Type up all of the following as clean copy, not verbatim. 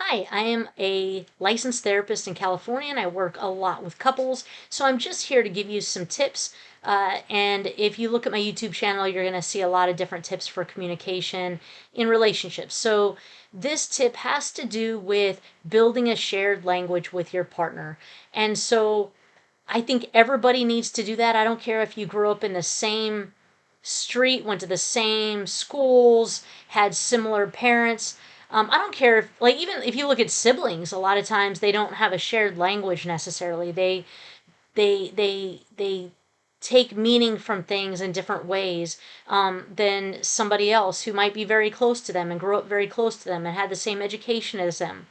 Hi, I am a licensed therapist in California and I work a lot with couples. So I'm just here to give you some tips. And if you look at my YouTube channel, you're going to see a lot of different tips for communication in relationships. So this tip has to do with building a shared language with your partner. And so I think everybody needs to do that. I don't care if you grew up in the same street, went to the same schools, had similar parents. I don't care if, like, even if you look at siblings, a lot of times they don't have a shared language necessarily. They take meaning from things in different ways than somebody else who might be very close to them and grew up very close to them and had the same education as them.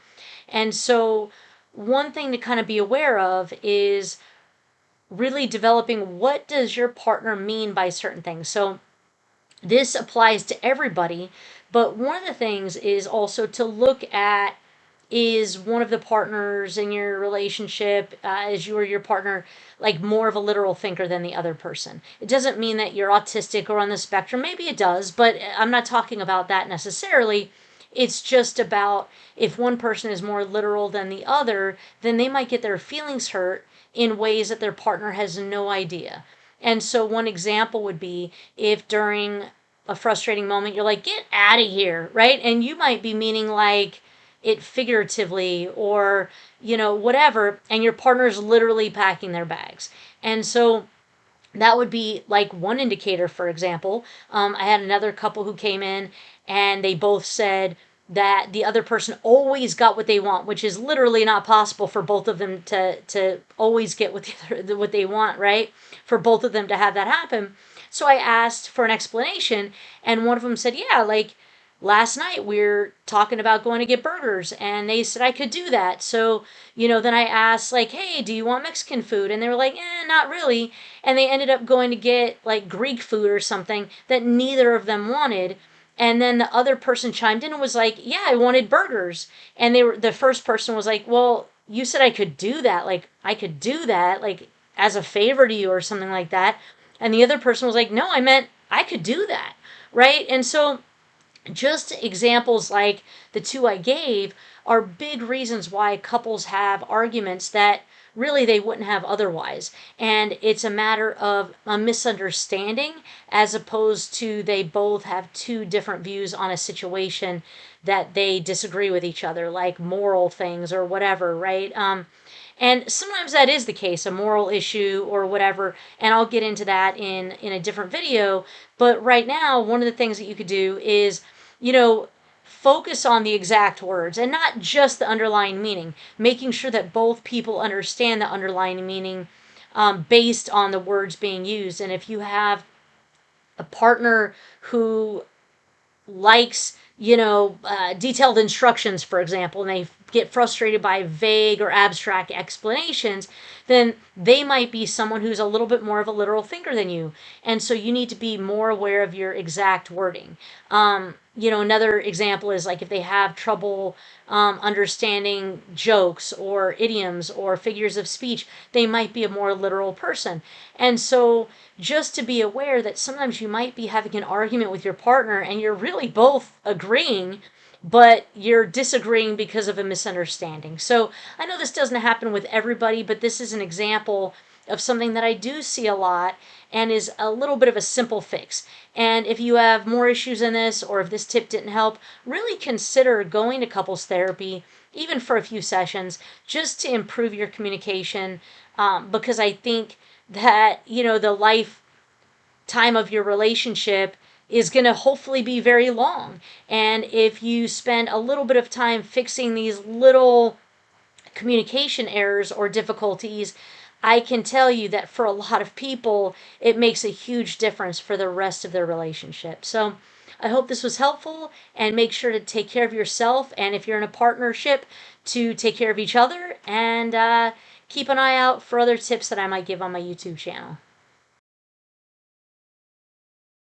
And so, one thing to kind of be aware of is really developing what does your partner mean by certain things. So this applies to everybody, but one of the things is also to look at, is one of the partners in your relationship, as you or your partner, like more of a literal thinker than the other person? It doesn't mean that you're autistic or on the spectrum. Maybe it does, but I'm not talking about that necessarily. It's just about, if one person is more literal than the other, then they might get their feelings hurt in ways that their partner has no idea. And so, one example would be if during a frustrating moment you're like, get out of here, right? And you might be meaning like it figuratively or, whatever, and your partner's literally packing their bags. And so, that would be like one indicator. For example, I had another couple who came in and they both said that the other person always got what they want, which is literally not possible for both of them to always get what they want, right? For both of them to have that happen. So I asked for an explanation, and one of them said, yeah, like last night we were talking about going to get burgers, and they said I could do that. So, then I asked, like, hey, do you want Mexican food? And they were like, not really. And they ended up going to get like Greek food or something that neither of them wanted. And then the other person chimed in and was like, yeah, I wanted burgers. And the first person was like, well, you said I could do that. Like, I could do that, like, as a favor to you or something like that. And the other person was like, no, I meant I could do that. Right. And so, just examples like the two I gave are big reasons why couples have arguments that really they wouldn't have otherwise. And it's a matter of a misunderstanding, as opposed to they both have two different views on a situation that they disagree with each other, like moral things or whatever, right? And sometimes that is the case, a moral issue or whatever, and I'll get into that in a different video. But right now, one of the things that you could do is, you know, focus on the exact words and not just the underlying meaning, making sure that both people understand the underlying meaning based on the words being used. And if you have a partner who likes, detailed instructions, for example, and they get frustrated by vague or abstract explanations, then they might be someone who's a little bit more of a literal thinker than you. And so you need to be more aware of your exact wording. Another example is like if they have trouble understanding jokes or idioms or figures of speech, they might be a more literal person. And so just to be aware that sometimes you might be having an argument with your partner and you're really both agreeing, but you're disagreeing because of a misunderstanding. So I know this doesn't happen with everybody, but this is an example of something that I do see a lot and is a little bit of a simple fix. And if you have more issues in this, or if this tip didn't help, really consider going to couples therapy, even for a few sessions, just to improve your communication. Because I think that, the lifetime of your relationship is going to hopefully be very long. And if you spend a little bit of time fixing these little communication errors or difficulties, I can tell you that for a lot of people, it makes a huge difference for the rest of their relationship. So I hope this was helpful, and make sure to take care of yourself. And if you're in a partnership, to take care of each other, and keep an eye out for other tips that I might give on my YouTube channel.